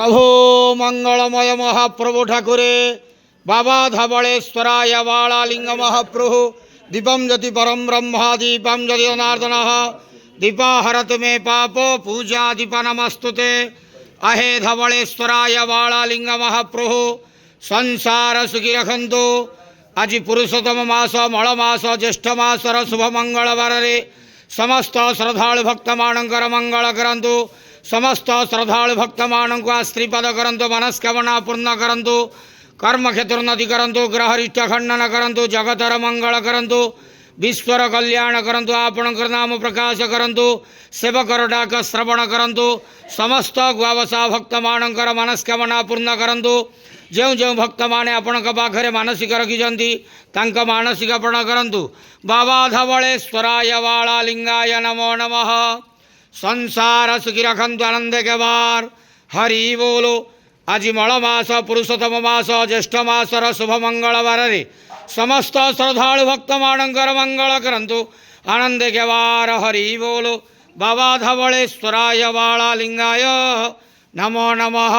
प्रभो मंगलमय महाप्रभु ठाकुरे बाबा धवलेश्वराय वालालिंग महाप्रभु दीपम ज्योति परम ब्रह्मा दीपम ज्योति जनार्दन दीपा हरत में पाप पूजा दीप नमस्तुते अहे धवलेश्वराय वालालिंग महाप्रभु संसार सुखी रखंतु आज पुरुषोत्तम मास मल मास ज्येष्ठ मासर शुभ मंगलवार समस्त श्रद्धालु भक्त मानकर मंगल करंतु समस्त श्रद्धालु भक्त मान को आश्रीपद करंतु मनस्कामना पूर्ण करंतु कर्म क्षेत्रोन्नति करंतु ग्रहरिष्ट खंडन करंतु जगतर मंगल करंतु विश्वर कल्याण करंतु आपणकर नाम प्रकाश करंतु सेवकर डाक श्रवण करंतु समस्त गुआवसा भक्त मानकर मनस्कामना पूर्ण करंतु जो जो भक्त माने आपण पाखे मानसिक रखिंट तांक मानसिक पूर्ण करंतु बाबा धवलेश्वराय वालालिंगाय नमो नमः संसार सुखी रखंतु आनंद के बार हरि बोलो आज मल मास पुरुषोत्तम मास ज्येष्ठ मासर शुभ मंगलवार समस्त श्रद्धालु भक्त मानकर मंगल करंतु आनंद के बार हरि बोलो बाबा धवलेश्वराय वालालिंगाय नमो नमः।